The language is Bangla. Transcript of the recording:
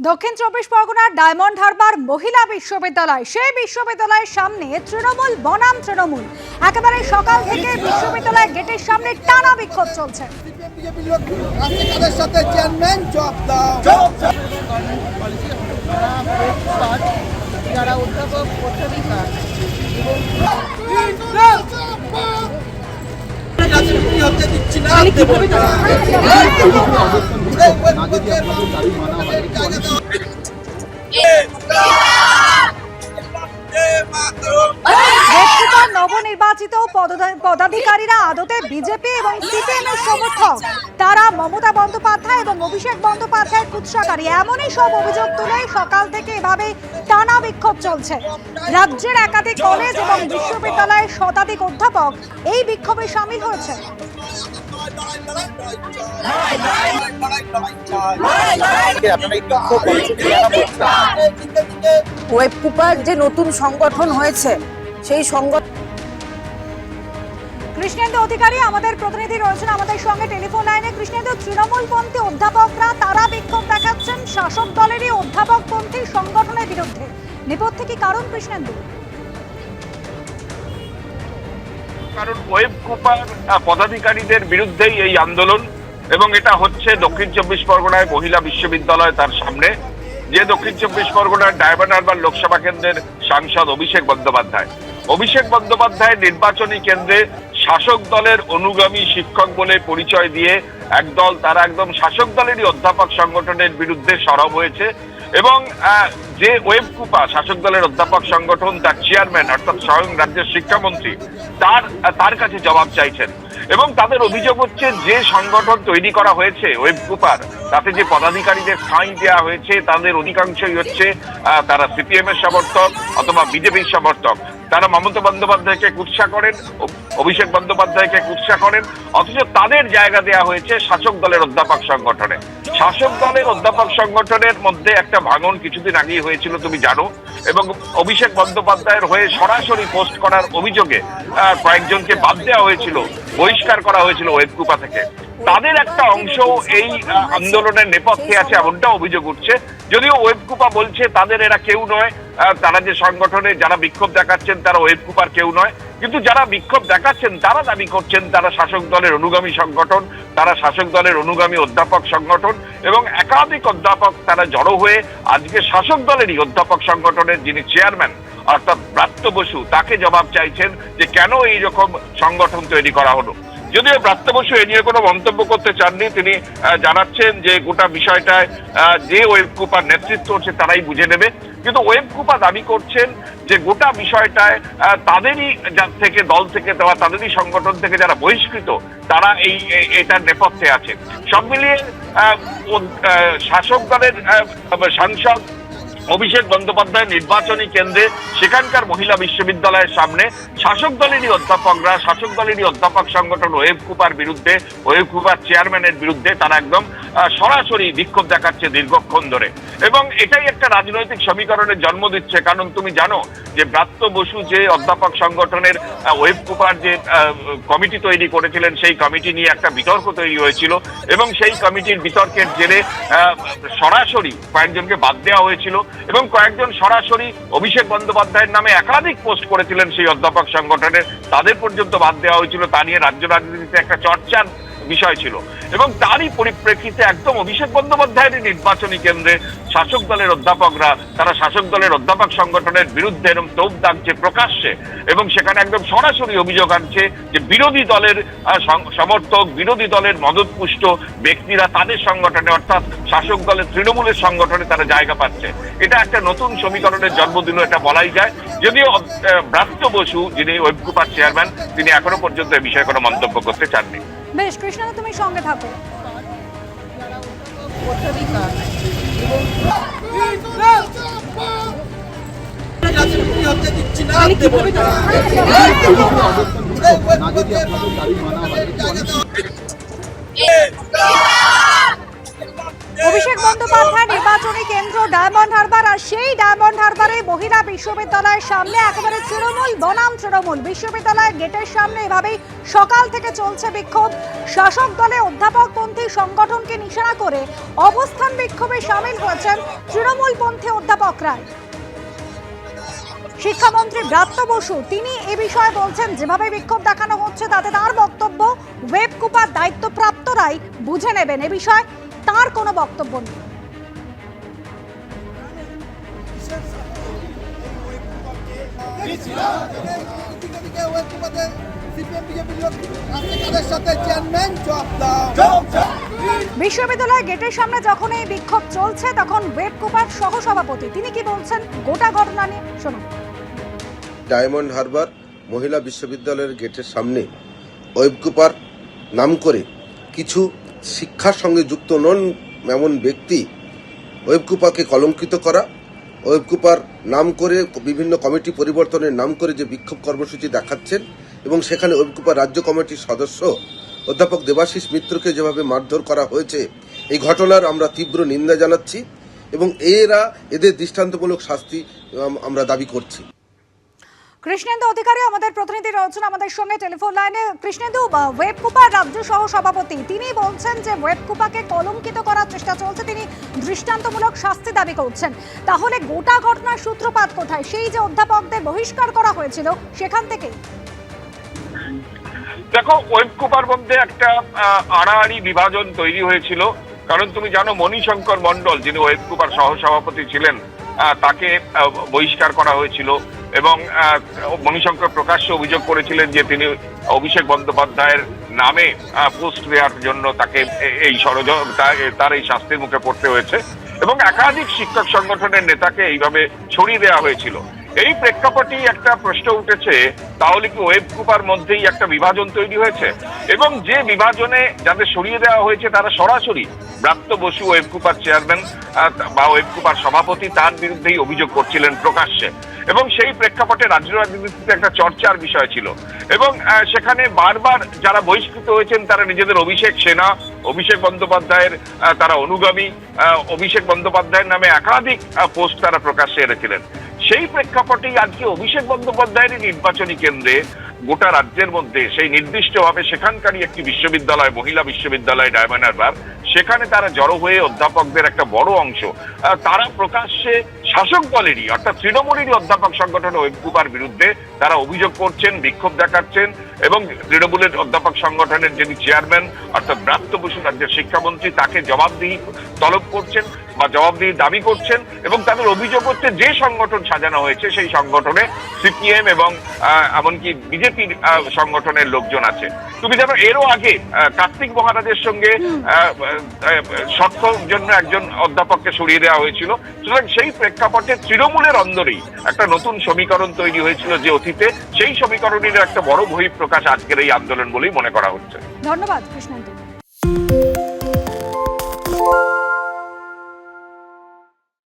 দক্ষিণ চব্বিশ পরগনার ডায়মন্ড হারবার মহিলা বিশ্ববিদ্যালয়, সেই বিশ্ববিদ্যালয়ের সামনে তৃণমূল বনাম তৃণমূল একেবারে সকাল থেকে বিশ্ববিদ্যালয়ের গেটের সামনে টানা বিক্ষোভ চলছে। যারা অধ্যাপক অধ্যাপিকা নবনির্বাচিত পদাধিকারীরা আদতে বিজেপি এবং সিপিএম এর সমর্থক, তারা মমতা বন্দ্যোপাধ্যায় এবং অভিষেক বন্দ্যোপাধ্যায়ের কুৎসাকারী, এমনই সব অভিযোগ তুলে সকাল থেকে এভাবে টানা বিক্ষোভ চলছে। রাজ্যের একাধিক কলেজ এবং বিশ্ববিদ্যালয়ের শতাধিক অধ্যাপক এই বিক্ষোভে সামিল হয়েছে। ওয়েবকুপার যে নতুন সংগঠন হয়েছে সেই সংগঠন। কৃষ্ণেন্দু অধিকারী আমাদের প্রতিনিধি রয়েছেন আমাদের সঙ্গে টেলিফোন লাইনে। কৃষ্ণেন্দু, তৃণমূলপন্থী অধ্যাপকরা তারা বিক্ষোভ দেখাচ্ছেন শাসক দলেরই অধ্যাপকপন্থী সংগঠনের বিরুদ্ধে, নেপথ্যে কি কারণ কৃষ্ণেন্দু? কারণ ওয়েবকুপার পদাধিকারীদের বিরুদ্ধেই এই আন্দোলন, এবং এটা হচ্ছে দক্ষিণ চব্বিশ পরগনায় মহিলা বিশ্ববিদ্যালয় তার সামনে, যে দক্ষিণ চব্বিশ পরগনার ডায়মন্ড হারবার লোকসভা কেন্দ্রের সাংসদ অভিষেক বন্দ্যোপাধ্যায় নির্বাচনী কেন্দ্রে শাসক দলের অনুগামী শিক্ষক বলে পরিচয় দিয়ে একদল, তারা একদম শাসক দলেরই অধ্যাপক সংগঠনের বিরুদ্ধে সরব হয়েছে। এবং যে ওয়েবকুপা শাসক দলের অধ্যাপক সংগঠন, তার চেয়ারম্যান অর্থাৎ স্বয়ং রাজ্যের শিক্ষামন্ত্রী তার কাছে জবাব চাইছেন। এবং তাদের অভিযোগ হচ্ছে যে সংগঠন তৈরি করা হয়েছে ওয়েবকুপার, তাতে যে পদাধিকারীদের স্থান দেওয়া হয়েছে তাদের অধিকাংশই হচ্ছে তারা সিপিএম এর সমর্থক অথবা বিজেপির সমর্থক। তারা মমতা বন্দ্যোপাধ্যায়কে কুৎসা করেন, অভিষেক বন্দ্যোপাধ্যায়কে কুৎসা করেন, অথচ তাদের জায়গা দেওয়া হয়েছে শাসক দলের অধ্যাপক সংগঠনে। শাসক দলের অধ্যাপক সংগঠনের মধ্যে একটা ভাঙন কিছুদিন আগেই হয়েছিল তুমি জানো, এবং অভিষেক বন্দ্যোপাধ্যায়ের হয়ে সরাসরি পোস্ট করার অভিযোগে কয়েকজনকে বাদ দেওয়া হয়েছিল, বহিষ্কার করা হয়েছিল ওয়েবকুপা থেকে। তাদের একটা অংশ এই আন্দোলনের নেপথ্যে আছে এমনটা অভিযোগ উঠছে, যদিও ওয়েবকুপা বলছে তাদের এরা কেউ নয়, তারা যে সংগঠনে যারা বিক্ষোভ দেখাচ্ছেন তারা ওয়েবকুপার কেউ নয়। কিন্তু যারা বিক্ষোভ দেখাচ্ছেন তারা দাবি করছেন তারা শাসক দলের অনুগামী সংগঠন, তারা শাসক দলের অনুগামী অধ্যাপক সংগঠন, এবং একাধিক অধ্যাপক তারা জড়ো হয়ে আজকে শাসক দলেরই অধ্যাপক সংগঠনের যিনি চেয়ারম্যান অর্থাৎ ব্রাত্য বসু, তাকে জবাব চাইছেন যে কেন এইরকম সংগঠন তৈরি করা হলো। যদিও ব্রাত্য বসু এ নিয়ে কোনো মন্তব্য করতে চাননি, তিনি জানাচ্ছেন যে গোটা বিষয়টায় যে ওয়েবকুপার নেতৃত্ব হচ্ছে তারাই বুঝে নেবে। কিন্তু ওয়েবকুপা দাবি করছেন যে গোটা বিষয়টায় তাদেরই থেকে দল থেকে দেওয়া, তাদেরই সংগঠন থেকে যারা বহিষ্কৃত তারা এটার নেপথ্যে আছে। সব মিলিয়ে শাসক দলের সাংসদ অভিষেক বন্দ্যোপাধ্যায় নির্বাচনী কেন্দ্রে সেখানকার মহিলা বিশ্ববিদ্যালয়ের সামনে শাসক দলেরই অধ্যাপকরা, শাসক দলেরই অধ্যাপক সংগঠন ওয়েবকুপার বিরুদ্ধে, ওয়েবকুপার চেয়ারম্যানের বিরুদ্ধে তারা একদম সরাসরি বিক্ষোভ দেখাচ্ছে দীর্ঘক্ষণ ধরে। এবং এটাই একটা রাজনৈতিক সমীকরণের জন্ম দিচ্ছে, কারণ তুমি জানো যে ব্রাত্য বসু যে অধ্যাপক সংগঠনের ওয়েবকুপার যে কমিটি তৈরি করেছিলেন সেই কমিটি নিয়ে একটা বিতর্ক তৈরি হয়েছিল, এবং সেই কমিটির বিতর্কের জেরে সরাসরি কয়েকজনকে বাদ দেওয়া হয়েছিল, এবং কয়েকজন সরাসরি অভিষেক বন্দ্যোপাধ্যায়ের নামে একাধিক পোস্ট করেছিলেন সেই অধ্যাপক সংগঠনের, তাদের পর্যন্ত বাদ দেওয়া হয়েছিল। তা নিয়ে রাজ্য রাজনীতিতে একটা চর্চার বিষয় ছিল, এবং তারই পরিপ্রেক্ষিতে একদম অভিষেক বন্দ্যোপাধ্যায়ের নির্বাচনী কেন্দ্রে শাসক দলের অধ্যাপকরা তারা শাসক দলের অধ্যাপক সংগঠনের বিরুদ্ধে এরকম তোপ দাগছে প্রকাশ্যে, এবং সেখানে একদম সরাসরি অভিযোগ আনছে যে বিরোধী দলের সমর্থক, বিরোধী দলের মদতপুষ্ট ব্যক্তিরা তাদের সংগঠনে অর্থাৎ শাসক দলের তৃণমূলের সংগঠনে তারা জায়গা পাচ্ছে। এটা একটা নতুন সমীকরণের জন্ম দিল, এটা বলাই যায়। যদিও ব্রাত্য বসু যিনি ওয়েবকুপার চেয়ারম্যান, তিনি এখনো পর্যন্ত এ বিষয়ে কোনো মন্তব্য করতে চাননি। বেশ কৃষ্ণ, তুমি সঙ্গে থাকো। অভিষেক বন্দ্যোপাধ্যায় নির্বাচনী কেন্দ্র ডায়মন্ড হারবার, আর সেই ডায়মন্ড হারবারে মহিলা বিশ্ববিদ্যালয়ের সামনে একেবারে তৃণমূল বনাম তৃণমূল বিশ্ববিদ্যালয়ের গেটের সামনে এভাবেই সকাল থেকে চলছে বিক্ষোভ। শাসক দলে অধ্যাপকপন্থী সংগঠনকে নিশানা করে অবস্থান বিক্ষোভে সামিল হয়েছেন তৃণমূলপন্থী অধ্যাপকরা। শিক্ষামন্ত্রী ব্রাত্য বসু তিনি এ বিষয়ে বলছেন, যেভাবে বিক্ষোভ দেখানো হচ্ছে তাতে তার বক্তব্য ওয়েব কুপার দায়িত্বপ্রাপ্তরাই বুঝে নেবেন, এ বিষয়ে তার কোনো বক্তব্য নেই। বিশ্ববিদ্যালয় গেটের সামনে যখন এই বিক্ষোভ চলছে তখন ওয়েব কুপার সহ সভাপতি তিনি কি বলছেন গোটা ঘটনা নিয়ে শুনুন। ডায়মন্ড হারবার মহিলা বিশ্ববিদ্যালয়ের গেটের সামনে ওয়েব কুপার নাম করে কিছু শিক্ষার সঙ্গে যুক্ত নন এমন ব্যক্তি ওয়েব কুপারকে কলঙ্কিত করা, ওয়েব কুপার নাম করে বিভিন্ন কমিটি পরিবর্তনের নাম করে যে বিক্ষোভ কর্মসূচি দেখাচ্ছেন এবং সেখানে ওয়েব কুপার রাজ্য কমিটির সদস্য অধ্যাপক দেবাশিস মিত্রকে যেভাবে মারধর করা হয়েছে, এই ঘটনার আমরা তীব্র নিন্দা জানাচ্ছি এবং এদের দৃষ্টান্তমূলক শাস্তি আমরা দাবি করছি। কৃষ্ণেন্দু অধিকারী আমাদের প্রতিনিধি রয়েছেন আমাদের সঙ্গে টেলিফোন লাইনে। কৃষ্ণেন্দু, ওয়েব কুপার রাজ্য সহ সভাপতি তিনি বলছেন যে ওয়েব কুপাকে কলঙ্কিত করার চেষ্টা চলছে, তিনি দৃষ্টান্তমূলক শাস্তি দাবি করছেন। তাহলে গোটা ঘটনার সূত্রপাত কোথায়? সেই যে অধ্যাপকদের বহিষ্কার করা হয়েছিল সেখান থেকে? দেখো, ওয়েব কুপার মধ্যে একটা আড়াআড়ি বিভাজন তৈরি হয়েছিল, কারণ তুমি জানো মণিশঙ্কর মণ্ডল যিনি ওয়েব কুপার সহসভাপতি ছিলেন তাকে বহিষ্কার করা হয়েছিল এবং মণিশঙ্কর প্রকাশ্যে অভিযোগ করেছিলেন যে তিনি অভিষেক বন্দ্যোপাধ্যায়ের নামে পোস্ট দেওয়ার জন্য তাকে এই তার এই শাস্তির মুখে পড়তে হয়েছে এবং একাধিক শিক্ষক সংগঠনের নেতাকে এইভাবে ছড়িয়ে দেওয়া হয়েছিল। এই প্রেক্ষাপটে একটা প্রশ্ন উঠেছে, তাহলে কি ওয়েব কুপার মধ্যেই একটা বিভাজন তৈরি হয়েছে এবং যে বিভাজনে যাদের সরিয়ে দেওয়া হয়েছে তারা সরাসরি Bratya Basu web Cooper chairman বা ওয়েব কুপার সভাপতি তার বিরুদ্ধেই অভিযোগ করছিলেন প্রকাশ্যে এবং সেই প্রেক্ষাপটে রাজ্য রাজনীতিতে একটা চর্চার বিষয় ছিল এবং সেখানে বারবার যারা বহিষ্কৃত হয়েছেন তারা নিজেদের অভিষেক সেনা, অভিষেক বন্দ্যোপাধ্যায়ের তারা অনুগামী, অভিষেক বন্দ্যোপাধ্যায়ের নামে একাধিক পোস্ট তারা প্রকাশ্যে এনেছিলেন। সেই প্রেক্ষাপটেই আজকে অভিষেক বন্দ্যোপাধ্যায়ের নির্বাচনী কেন্দ্রে গোটা রাজ্যের মধ্যে সেই নির্দিষ্টভাবে সেখানকারই একটি বিশ্ববিদ্যালয়, মহিলা বিশ্ববিদ্যালয় ডায়মন্ড হারবার, সেখানে তারা জড়ো হয়ে অধ্যাপকদের একটা বড় অংশ তারা প্রকাশ্যে শাসক দলেরই অর্থাৎ তৃণমূলেরই অধ্যাপক সংগঠন ওয়েব কুপার বিরুদ্ধে তারা অভিযোগ করছেন, বিক্ষোভ দেখাচ্ছেন এবং তৃণমূলের অধ্যাপক সংগঠনের যিনি চেয়ারম্যান অর্থাৎ ব্রাত্য বসু রাজ্যের শিক্ষামন্ত্রী তাকে জবাবদিহি তলব করছেন বা জবাবদিহি দাবি করছেন এবং তাদের অভিযোগ হচ্ছে যে সংগঠন সাজানো হয়েছে সেই সংগঠনে সিপিএম এবং এমনকি বিজেপির সংগঠনের লোকজন আছে। তুমি জানো এরও আগে কার্তিক মহারাজের সঙ্গে শর্তর জন্য একজন অধ্যাপককে সরিয়ে দেওয়া হয়েছিল। সুতরাং সেই প্রেক্ষাপটে তৃণমূলের অন্দরেই একটা নতুন সমীকরণ তৈরি হয়েছিল যে অতীতে, সেই সমীকরণের একটা বড় বহিঃপ্রকাশ আজকের এই আন্দোলন বলেই মনে করা হচ্ছে। ধন্যবাদ কৃষ্ণেন্দু।